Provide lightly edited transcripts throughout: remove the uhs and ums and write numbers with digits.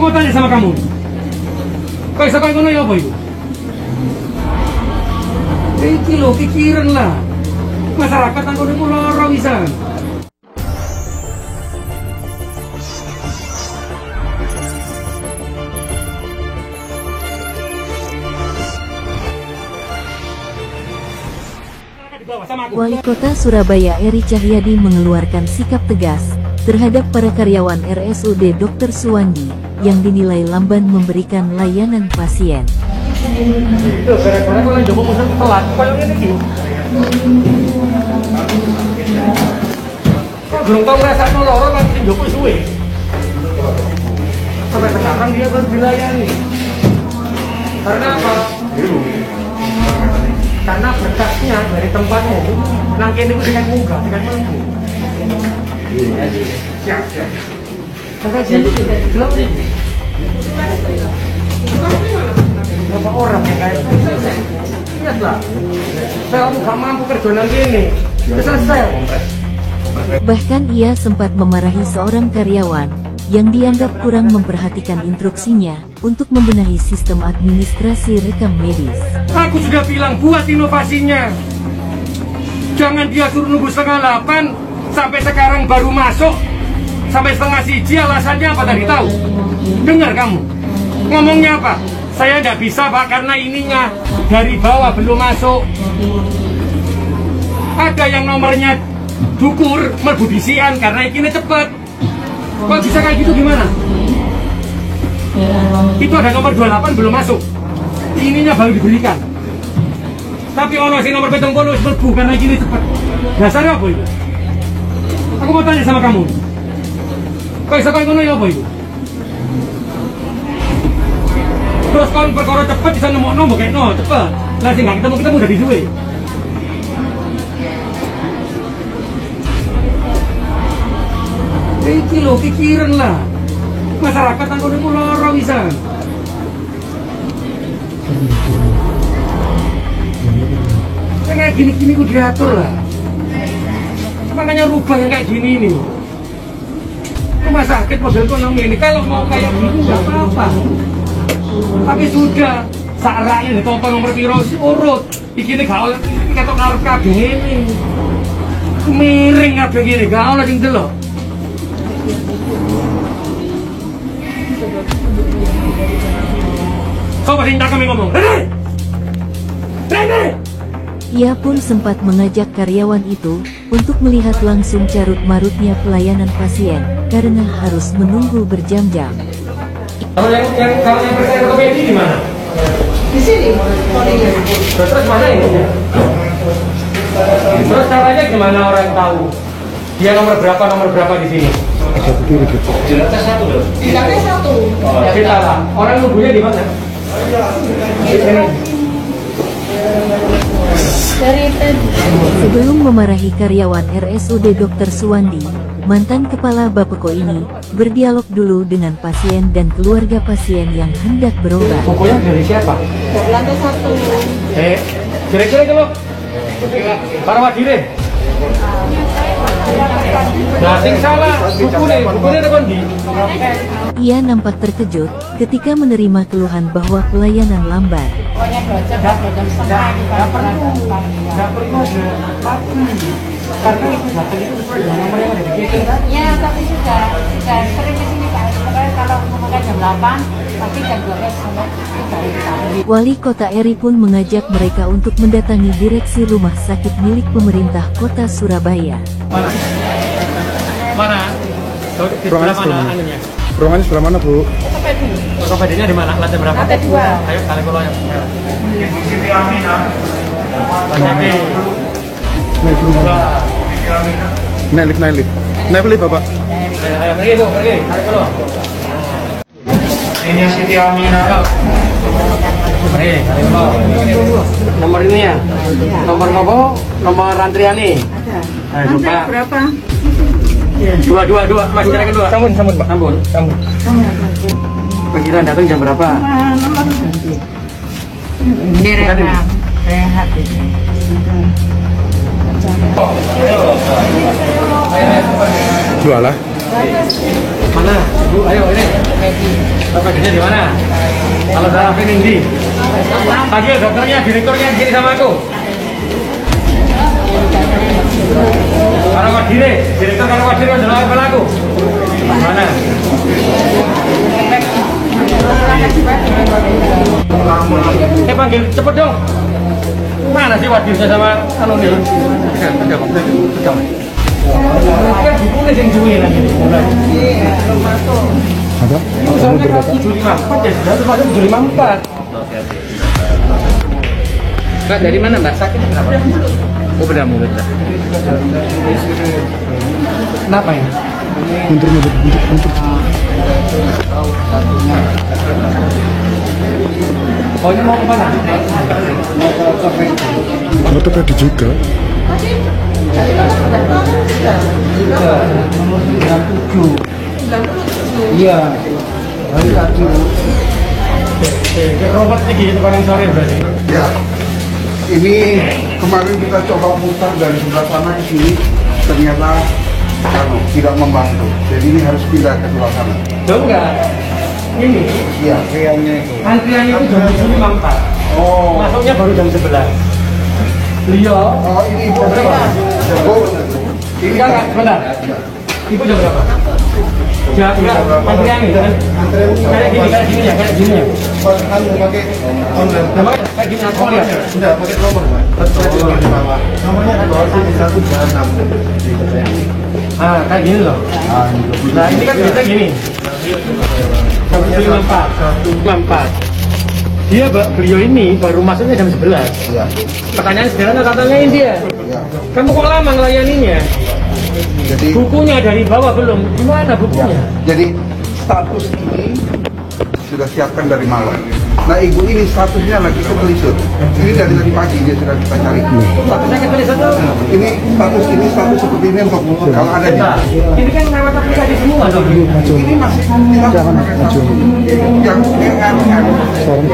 mau tanya sama kamu. Kok iso koyo ngono ya apa iku? Iki lho pikiran lah. Masyarakat nang kono iku lara pisan. Wali Kota Surabaya Eri Cahyadi mengeluarkan sikap tegas terhadap para karyawan RSUD Dr. Suwandi yang dinilai lamban memberikan layanan pasien. Itu gara-gara kok njogo pesan telat, koyo ngene iki. Kok belum tau ngrasakno loro kan njogo suwe. Sampai sekarang dia baru dilayani. Karena apa? Karena berkasnya dari tempatmu nang kene iku dengan munggah, dengan mampu. Siap. Kakak jadi belum nih. Berapa orang yang kayak ingatlah, saya nggak mampu kerja nang kene. Selesai. Bahkan ia sempat memarahi seorang karyawan yang dianggap kurang memperhatikan instruksinya untuk membenahi sistem administrasi rekam medis. Aku sudah bilang buat inovasinya. Jangan dia suruh nunggu 7:30 sampai sekarang baru masuk. Sampai 1:30 alasannya apa tadi tahu? Dengar kamu. Ngomongnya apa? Saya tidak bisa Pak karena ininya dari bawah belum masuk. Ada yang nomornya dukur merbudisian karena ini cepet. Kok bisa kayak gitu gimana? Itu ada nomor 28 belum masuk. Ininya baru diberikan. Tapi ono sing nomor 70 mlebu karena gini cepat. Dasarnya apa itu? Aku mau tanya sama kamu. Kok iso koyo ngono ya apa itu? Terus kon perkara cepet bisa nemokno mbokno cepet. Lah sing gak ketemu udah disuwe. Iki lho pikiran lah. Masyarakat nang kono iku lara pisan. Kayak gini-gini ku diatur lah. Makanya rubah yang kayak gini ini. Rumah sakit model ekonomi ini kalau mau kayak gini nggak apa-apa. Tapi sudah saraknya ditopang nomor piro urut. Iki gak oleh ketok ngarep kabeh ini. Miring kabeh gini gak oleh sing delok. Kau masih tak kami ngomong. Rene! Ia pun sempat mengajak karyawan itu untuk melihat langsung carut-marutnya pelayanan pasien karena harus menunggu berjam-jam. Kalau yang percaya komedi di mana? Di sini. Terus mana ini? Terus caranya gimana orang tahu? Dia nomor berapa di sini? Jelasnya satu loh. Jelasnya satu. Kita lah. Orang nunggunya di mana? Sebelum memarahi karyawan RSUD Dr. Suwandi, mantan kepala Bapeko ini berdialog dulu dengan pasien dan keluarga pasien yang hendak berobat. Pokoknya dari siapa? Dari lantai satu. Kira-kira itu loh. Para wadirin. Nah, sing salah, bukunya ada kondi. Ia nampak terkejut ketika menerima keluhan bahwa pelayanan lambat. Pokoknya 2 jam, 2 jam setengah. Nggak perlu karena datang itu sesuai dengan nomor yang ada di kita. Ya, tapi sudah sering ke sini Pak. Pokoknya kalau ngomongnya jam 8, pasti jam 12 sampai kita. Wali Kota Eri pun mengajak mereka untuk mendatangi direksi rumah sakit milik pemerintah Kota Surabaya. Mana? Ruangannya sebelah mana? Ruangannya sebelah mana, Bu? Ortopedinya di mana? Lantai berapa? Lantai 2. Ayo, kalian keluar. Siti Aminah. Naik lift, Bapak. Ayo, pergi, Bu. Pergi. Ayo, keluar. Ini Siti Aminah. Pergi, kalian keluar. Nomor ini ya? Nomor apa? Nomor antrian nih? Ayo, Pak. Berapa? Dua. Mas, kira kedua. Sambun, Pak. Sambun. Perkiraan datang jam berapa? Ini rehat itu. Jualah. Mana? Bu, ayo ini. Bagiannya di mana? Kalau salah pengen di. Panggil dokternya, direkturnya gini sama aku. Kalau kau dire, direktur kalau kau dire adalah apa aku? Mana? Panggil cepet dong. Mana sih wadirnya sama anu nih? Kan bukunya yang jual lagi. Ada? Kamu berapa? 754 ya, sudah masuk 754. Kak, dari mana Mbak? Sakit kenapa? Oh, beda mulut. Kenapa ya? Untuk. Oh, ini mau ke mana? Ortopedi juga. Iya. Robot gitu paling sore berarti. Ya, ini kemarin kita coba putar dari sebelah sana ke sini, ternyata tidak membantu. Jadi ini harus pindah ke sebelah sana. Jauh enggak? Ini? Iya, kayaknya itu. Antriannya itu jam 7.54. Oh, Masuknya baru jam 11. Beliau? oh ini ibu berapa? Oh, ini Enggak, sebentar. Ibu jam berapa? Jam enggak, antrian gitu kan? Kayak gini ya, kayak gini ya. pakai online. Nah, makanya kayak gini aku lihat. Sudah pakai nomor, Pak. Nomornya ada di 126. Ah, kayak gini loh. Nah, ini kan biasa gini. 154. Beliau ini baru masuknya jam 11. Iya. Pertanyaan sederhana katanya ini dia. Iya. Kamu kok lama ngelayaninya? Jadi Bukunya dari bawah belum. Gimana ya, bukunya? jadi status ini sudah siapkan dari malam. Nah, ibu ini statusnya lagi ketelisur. Ini dari tadi pagi dia sudah kita cari. Statusnya ketulis satu. Ini status seperti ini untuk kalau ada di Nah, ini kan lewat aplikasi semua dong. ini masih kita pakai satu yang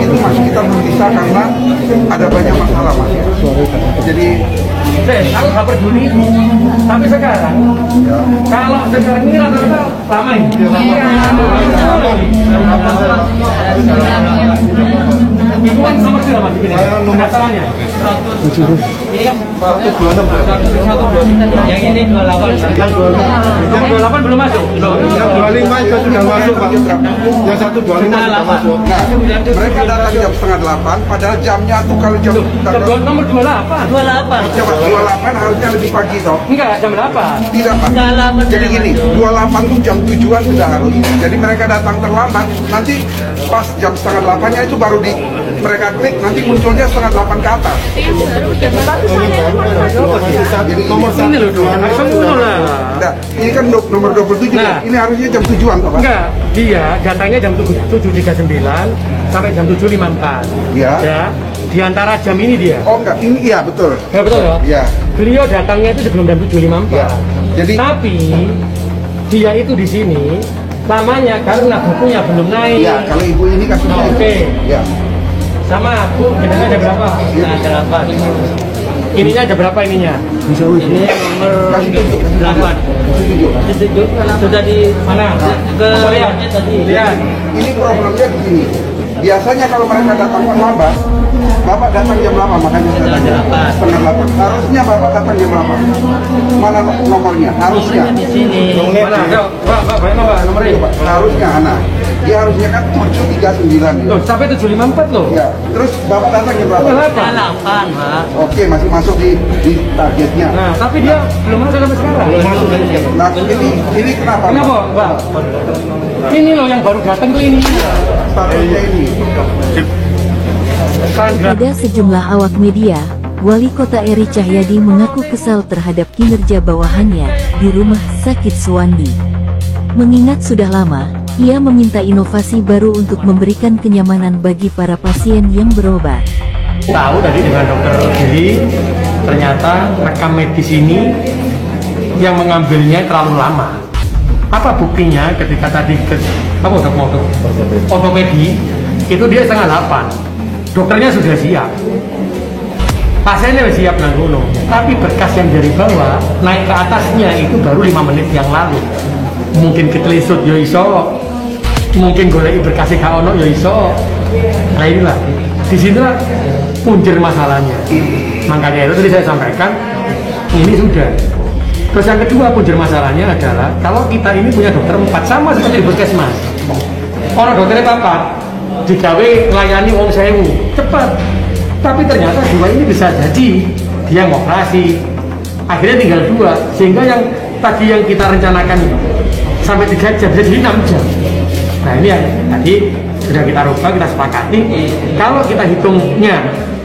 itu masih kita belum bisa karena ada banyak masalah mas. Jadi Aku gak peduli. Tapi sekarang, kalau sekarang ini rata-rata lama ini. Itu kan nomor berapa mas? Pendaftarannya? Ini kan 126. Yang ini 28. Yang 28 belum masuk. yang 25 itu sudah masuk Pak. Yang 125 sudah masuk. Nah, mereka datang jam setengah 8 padahal jamnya tuh kalau jam Nomor 28. jam 28 harusnya lebih pagi toh. Enggak, jam 8. Tidak Pak. Jadi gini, 28 tuh jam tujuan sudah harus. Jadi mereka datang terlambat. Nanti pas jam setengah 8-nya itu baru di mereka klik, nanti munculnya setengah 8 ke atas. Jadi nomor Ini loh, semua lah. Nah, ini kan nomor 27 Nah. ini harusnya jam tujuan toh Pak. Enggak, dia datangnya jam 7.39 sampai jam 7.54. Ya. Ya, di antara jam ini dia. Oh enggak, ini iya betul. Ya betul ya? Iya. Beliau datangnya itu sebelum jam 7.54. Ya. Jadi Tapi dia itu di sini lamanya karena bukunya belum naik. ya kalau ibu ini kasusnya Oke. ya. Sama aku, ininya ada berapa? Nah, ada 8. Ininya ada berapa ininya? Ini nomor Kasih tunjuk. 8. Tunjuk. Sudah di mana? Ke lihat tadi. Lihat. Ini problemnya di sini. Biasanya kalau mereka datang terlambat, Bapak datang jam berapa? Makanya saya tanya. Setengah 8. Harusnya Bapak datang jam berapa? Mana nomornya? Harusnya. Di sini. Mana? Pak, nomor nomornya. Pak. Harusnya anak. Dia harusnya kan 739. Loh, sampai 754 loh. Ya. Terus Bapak datang jam berapa? 8, Pak. Oke, masih masuk di targetnya. Nah, tapi dia belum masuk sampai sekarang. Nah, ini kenapa? Kenapa, Pak? Ini loh yang baru datang tuh ini. Statusnya ini. Pada sejumlah awak media, Wali Kota Eri Cahyadi mengaku kesal terhadap kinerja bawahannya di Rumah Sakit Suwandi. Mengingat sudah lama, ia meminta inovasi baru untuk memberikan kenyamanan bagi para pasien yang berobat. Tahu tadi dengan dokter Gili, ternyata rekam medis ini yang mengambilnya terlalu lama. Apa buktinya ketika tadi ortopedi itu dia setengah 8, dokternya sudah siap, pasiennya sudah siap nanggung, tapi berkas yang dari bawah naik ke atasnya itu baru 5 menit yang lalu. Mungkin ketelisut ya iso mungkin golek berkasih gak ono ya iso. Nah inilah, disinilah punjer masalahnya. Makanya itu tadi saya sampaikan, ini sudah. Terus yang kedua punjer masalahnya adalah kalau kita ini punya dokter 4 sama seperti di puskesmas. Orang dokternya 4 digawe melayani wong 1000 cepat. Tapi ternyata 2 ini bisa jadi dia ngoperasi. Akhirnya tinggal 2 sehingga yang tadi yang kita rencanakan sampai 3 jam jadi 6 jam. Nah ini yang tadi sudah kita rubah, kita sepakati. Kalau kita hitungnya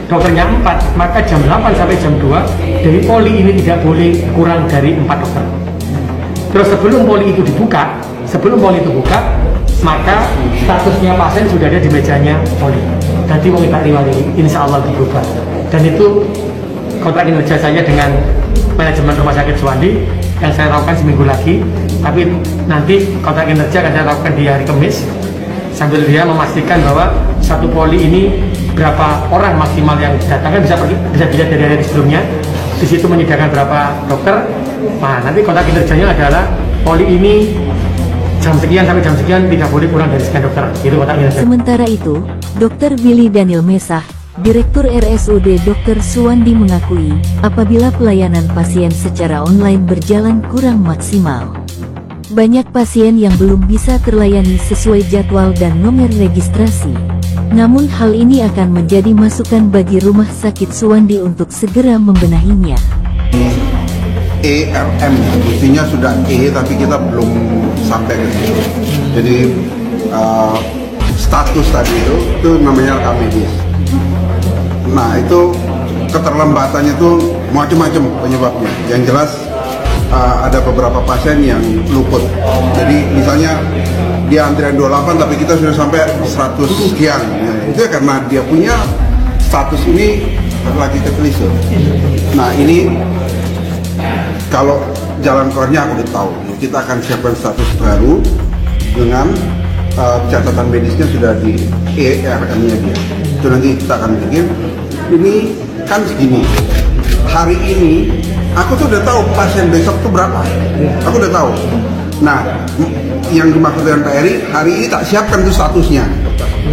dokternya 4, maka jam 8 sampai jam 2 dari poli ini tidak boleh kurang dari 4 dokter. Terus sebelum poli itu dibuka, maka statusnya pasien sudah ada di mejanya poli. Jadi wong tak riwali, insya Allah diubah. Dan itu kontrak kinerja saya dengan manajemen Rumah Sakit Suwandi yang saya lakukan seminggu lagi. Tapi nanti kontrak kinerja akan saya lakukan di hari Kamis sambil dia memastikan bahwa satu poli ini berapa orang maksimal yang datang, kan bisa dilihat dari hari sebelumnya. Di situ menyediakan berapa dokter. Nah nanti kontrak kinerjanya adalah poli ini jam sekian sampai jam sekian tidak boleh kurang dari sekian dokter. Itu kontrak kinerja. Sementara itu, Dr. Billy Daniel Mesah, Direktur RSUD Dr. Suwandi mengakui, apabila pelayanan pasien secara online berjalan kurang maksimal, banyak pasien yang belum bisa terlayani sesuai jadwal dan nomor registrasi. Namun hal ini akan menjadi masukan bagi Rumah Sakit Suwandi untuk segera membenahinya. ERM, buktinya sudah tapi kita belum sampai ke situ. Jadi status tadi itu namanya rekam medis. Nah itu keterlambatannya itu macam-macam penyebabnya. Yang jelas ada beberapa pasien yang luput. Jadi misalnya dia antrian 28 tapi kita sudah sampai 100 sekian. Nah, itu ya karena dia punya status ini lagi ketelisur. Nah ini kalau jalan keluarnya aku udah tahu. Kita akan siapkan status baru dengan catatan medisnya sudah di ERM-nya dia. Itu nanti kita akan bikin. Ini kan segini. Hari ini aku tuh udah tahu pasien besok tuh berapa. Aku udah tahu. Nah, yang dimaksud dengan Pak Eri, hari ini tak siapkan tuh statusnya.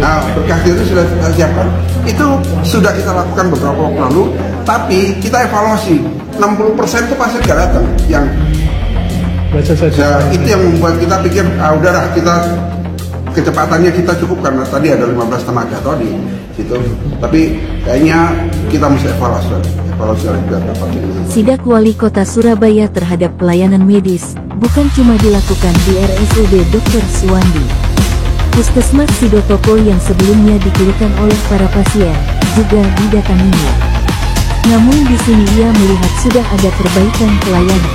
Nah, berkas itu sudah kita siapkan. Itu sudah kita lakukan beberapa waktu lalu. Tapi kita evaluasi. 60% tuh pasien gak datang. Yang itu yang membuat kita pikir, udahlah kita kecepatannya kita cukup karena tadi ada 15 tenaga atau di situ. Tapi kayaknya kita mesti evaluasi juga. Sidak Wali Kota Surabaya terhadap pelayanan medis bukan cuma dilakukan di RSUD Dr. Suwandi. Puskesmas Sidotopo yang sebelumnya dikeluhkan oleh para pasien juga didatanginya. Namun di sini ia melihat sudah ada perbaikan pelayanan.